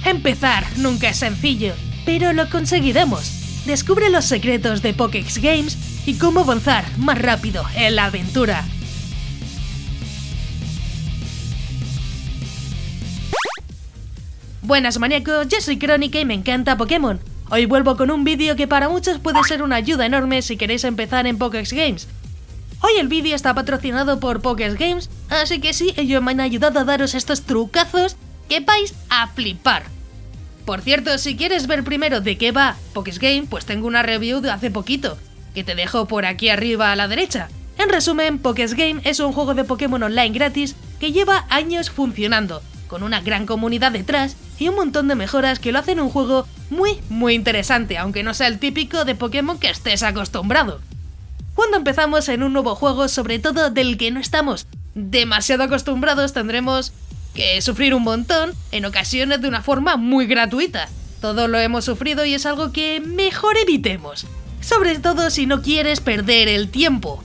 Empezar nunca es sencillo, pero lo conseguiremos. Descubre los secretos de Pokédex Games y cómo avanzar más rápido en la aventura. Buenas maníacos, yo soy Crónica y me encanta Pokémon. Hoy vuelvo con un vídeo que para muchos puede ser una ayuda enorme si queréis empezar en Pokédex Games. Hoy el vídeo está patrocinado por Pokédex Games, así que sí, ellos me han ayudado a daros estos trucazos que vais a flipar. Por cierto, si quieres ver primero de qué va Pokédex Games, pues tengo una review de hace poquito, que te dejo por aquí arriba a la derecha. En resumen, Pokédex Games es un juego de Pokémon online gratis que lleva años funcionando, con una gran comunidad detrás y un montón de mejoras que lo hacen un juego muy interesante, aunque no sea el típico de Pokémon que estés acostumbrado. Cuando empezamos en un nuevo juego, sobre todo del que no estamos demasiado acostumbrados, tendremos que sufrir un montón, en ocasiones de una forma muy gratuita. Todos lo hemos sufrido y es algo que mejor evitemos, sobre todo si no quieres perder el tiempo.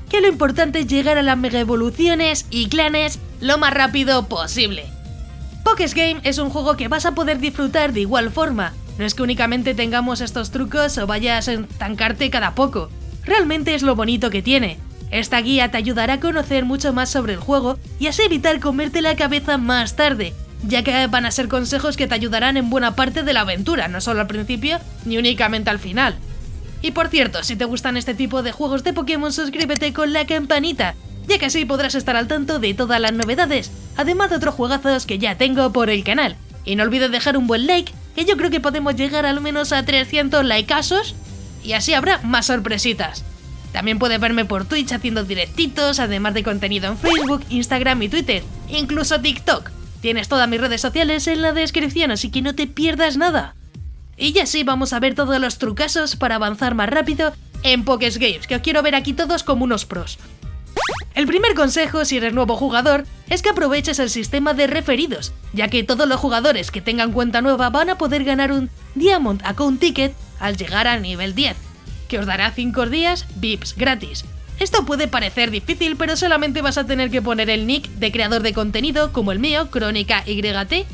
Que lo importante es llegar a las mega evoluciones y clanes lo más rápido posible. Pokédex Games es un juego que vas a poder disfrutar de igual forma, no es que únicamente tengamos estos trucos o vayas a estancarte cada poco, realmente es lo bonito que tiene. Esta guía te ayudará a conocer mucho más sobre el juego y así evitar comerte la cabeza más tarde, ya que van a ser consejos que te ayudarán en buena parte de la aventura, no solo al principio ni únicamente al final. Y por cierto, si te gustan este tipo de juegos de Pokémon, suscríbete con la campanita, ya que así podrás estar al tanto de todas las novedades, además de otros juegazos que ya tengo por el canal. Y no olvides dejar un buen like, que yo creo que podemos llegar al menos a 300 likeazos, y así habrá más sorpresitas. También puedes verme por Twitch haciendo directitos, además de contenido en Facebook, Instagram y Twitter, incluso TikTok. Tienes todas mis redes sociales en la descripción, así que no te pierdas nada. Y ya sí, vamos a ver todos los trucazos para avanzar más rápido en Pokédex Games, que os quiero ver aquí todos como unos pros. El primer consejo, si eres nuevo jugador, es que aproveches el sistema de referidos, ya que todos los jugadores que tengan cuenta nueva van a poder ganar un Diamond Account Ticket al llegar a nivel 10, que os dará 5 días VIPs gratis. Esto puede parecer difícil, pero solamente vas a tener que poner el nick de creador de contenido, como el mío, Crónica YT,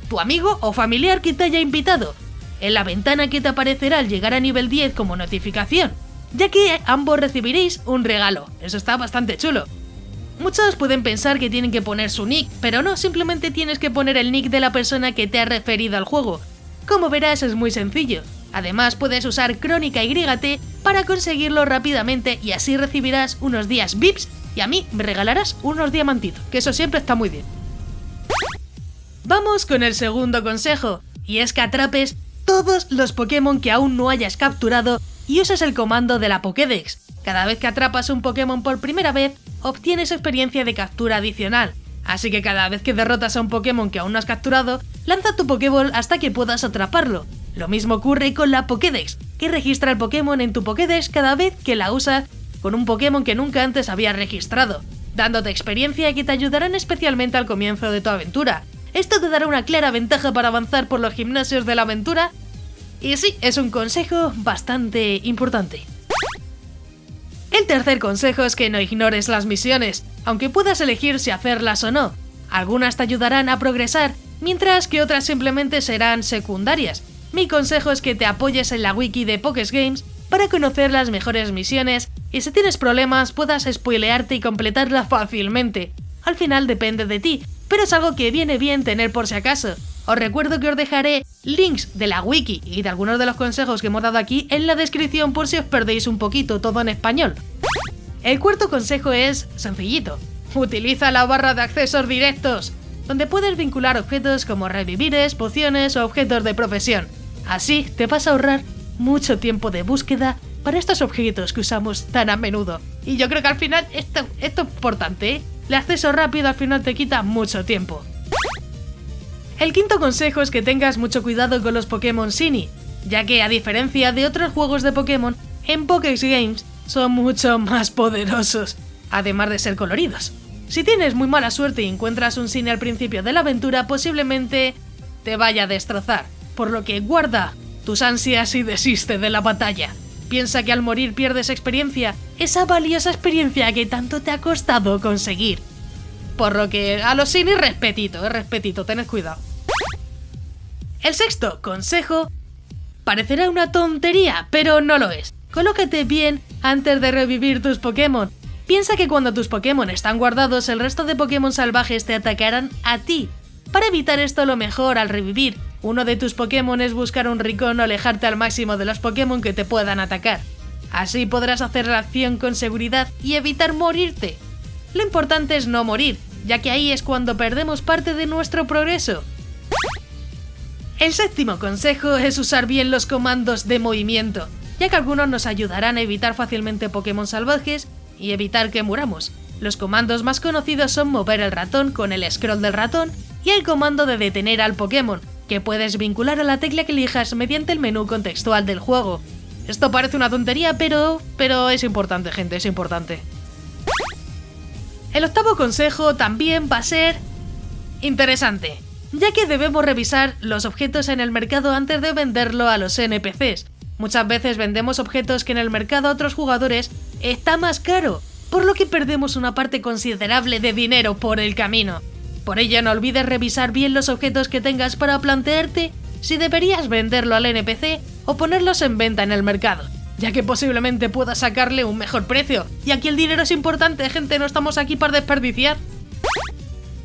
tu amigo o familiar que te haya invitado, en la ventana que te aparecerá al llegar a nivel 10 como notificación, ya que ambos recibiréis un regalo. Eso está bastante chulo. Muchos pueden pensar que tienen que poner su nick, pero no, simplemente tienes que poner el nick de la persona que te ha referido al juego. Como verás, es muy sencillo. Además, puedes usar Crónica YT para conseguirlo rápidamente y así recibirás unos días VIPs y a mí me regalarás unos diamantitos, que eso siempre está muy bien. Vamos con el segundo consejo, y es que atrapes todos los Pokémon que aún no hayas capturado y uses el comando de la Pokédex. Cada vez que atrapas un Pokémon por primera vez, obtienes experiencia de captura adicional. Así que cada vez que derrotas a un Pokémon que aún no has capturado, lanza tu Pokéball hasta que puedas atraparlo. Lo mismo ocurre con la Pokédex, que registra el Pokémon en tu Pokédex cada vez que la usas con un Pokémon que nunca antes habías registrado, dándote experiencia que te ayudarán especialmente al comienzo de tu aventura. Esto te dará una clara ventaja para avanzar por los gimnasios de la aventura, y sí, es un consejo bastante importante. El tercer consejo es que no ignores las misiones, aunque puedas elegir si hacerlas o no. Algunas te ayudarán a progresar, mientras que otras simplemente serán secundarias. Mi consejo es que te apoyes en la wiki de Pokédex Games para conocer las mejores misiones y si tienes problemas puedas spoilearte y completarla fácilmente. Al final depende de ti, pero es algo que viene bien tener por si acaso. Os recuerdo que os dejaré links de la wiki y de algunos de los consejos que hemos dado aquí en la descripción por si os perdéis un poquito, todo en español. El cuarto consejo es sencillito. Utiliza la barra de accesos directos, donde puedes vincular objetos como revivires, pociones o objetos de profesión. Así te vas a ahorrar mucho tiempo de búsqueda para estos objetos que usamos tan a menudo. Y yo creo que al final esto es importante, ¿eh? El acceso rápido al final te quita mucho tiempo. El quinto consejo es que tengas mucho cuidado con los Pokémon Shiny, ya que a diferencia de otros juegos de Pokémon, en Pokédex Games son mucho más poderosos, además de ser coloridos. Si tienes muy mala suerte y encuentras un Shiny al principio de la aventura, posiblemente te vaya a destrozar, por lo que guarda tus ansias y desiste de la batalla. Piensa que al morir pierdes experiencia, esa valiosa experiencia que tanto te ha costado conseguir. Por lo que a los Shiny respetito, tened cuidado. El sexto consejo parecerá una tontería, pero no lo es. Colócate bien antes de revivir tus Pokémon. Piensa que cuando tus Pokémon están guardados, el resto de Pokémon salvajes te atacarán a ti. Para evitar esto, lo mejor al revivir uno de tus Pokémon es buscar un rincón o alejarte al máximo de los Pokémon que te puedan atacar. Así podrás hacer la acción con seguridad y evitar morirte. Lo importante es no morir, ya que ahí es cuando perdemos parte de nuestro progreso. El séptimo consejo es usar bien los comandos de movimiento, ya que algunos nos ayudarán a evitar fácilmente Pokémon salvajes y evitar que muramos. Los comandos más conocidos son mover el ratón con el scroll del ratón y el comando de detener al Pokémon, que puedes vincular a la tecla que elijas mediante el menú contextual del juego. Esto parece una tontería, pero es importante, gente, es importante. El octavo consejo también va a ser interesante, ya que debemos revisar los objetos en el mercado antes de venderlo a los NPCs. Muchas veces vendemos objetos que en el mercado a otros jugadores está más caro, por lo que perdemos una parte considerable de dinero por el camino. Por ello, no olvides revisar bien los objetos que tengas para plantearte si deberías venderlo al NPC o ponerlos en venta en el mercado, ya que posiblemente puedas sacarle un mejor precio. Y aquí el dinero es importante, gente, no estamos aquí para desperdiciar.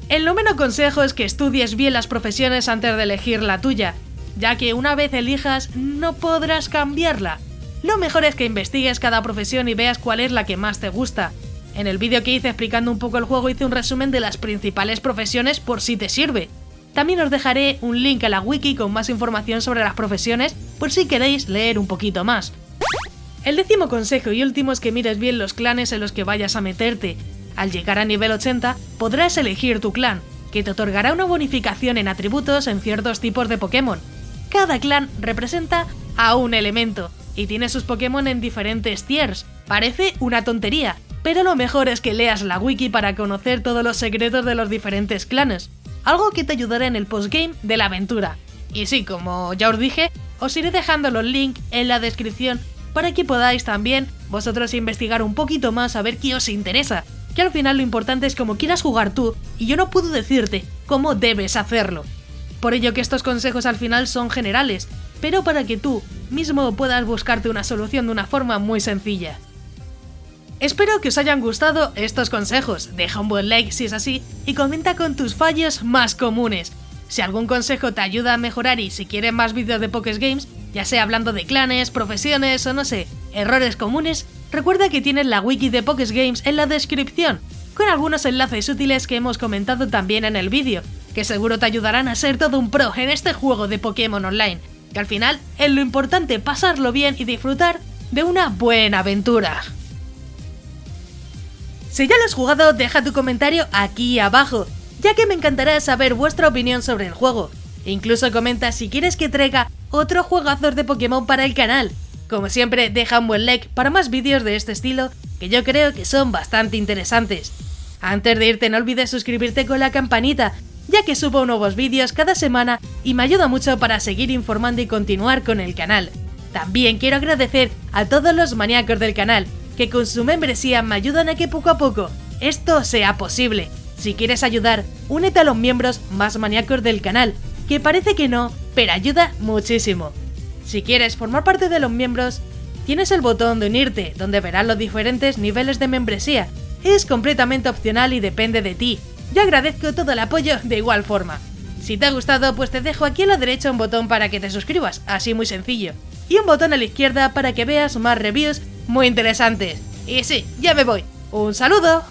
El noveno consejo es que estudies bien las profesiones antes de elegir la tuya, ya que una vez elijas no podrás cambiarla. Lo mejor es que investigues cada profesión y veas cuál es la que más te gusta. En el vídeo que hice explicando un poco el juego hice un resumen de las principales profesiones por si te sirve. También os dejaré un link a la wiki con más información sobre las profesiones por si queréis leer un poquito más. El décimo consejo y último es que mires bien los clanes en los que vayas a meterte. Al llegar a nivel 80 podrás elegir tu clan, que te otorgará una bonificación en atributos en ciertos tipos de Pokémon. Cada clan representa a un elemento y tiene sus Pokémon en diferentes tiers. Parece una tontería, pero lo mejor es que leas la wiki para conocer todos los secretos de los diferentes clanes, algo que te ayudará en el postgame de la aventura. Y sí, como ya os dije, os iré dejando los links en la descripción para que podáis también vosotros investigar un poquito más a ver qué os interesa, que al final lo importante es cómo quieras jugar tú y yo no puedo decirte cómo debes hacerlo. Por ello que estos consejos al final son generales, pero para que tú mismo puedas buscarte una solución de una forma muy sencilla. Espero que os hayan gustado estos consejos, deja un buen like si es así y comenta con tus fallos más comunes. Si algún consejo te ayuda a mejorar y si quieres más vídeos de Pokéz Games, ya sea hablando de clanes, profesiones o no sé, errores comunes, recuerda que tienes la wiki de Pokéz Games en la descripción, con algunos enlaces útiles que hemos comentado también en el vídeo, que seguro te ayudarán a ser todo un pro en este juego de Pokémon Online, que al final es lo importante pasarlo bien y disfrutar de una buena aventura. Si ya lo has jugado, deja tu comentario aquí abajo, ya que me encantará saber vuestra opinión sobre el juego. Incluso comenta si quieres que traiga otro juegazos de Pokémon para el canal. Como siempre, deja un buen like para más vídeos de este estilo, que yo creo que son bastante interesantes. Antes de irte, no olvides suscribirte con la campanita, ya que subo nuevos vídeos cada semana y me ayuda mucho para seguir informando y continuar con el canal. También quiero agradecer a todos los maníacos del canal, que con su membresía me ayudan a que poco a poco esto sea posible. Si quieres ayudar, únete a los miembros más maníacos del canal, que parece que no, pero ayuda muchísimo. Si quieres formar parte de los miembros, tienes el botón de unirte, donde verás los diferentes niveles de membresía. Es completamente opcional y depende de ti. Yo agradezco todo el apoyo de igual forma. Si te ha gustado, pues te dejo aquí a la derecha un botón para que te suscribas, así muy sencillo. Y un botón a la izquierda para que veas más reviews muy interesantes. Y sí, ya me voy. ¡Un saludo!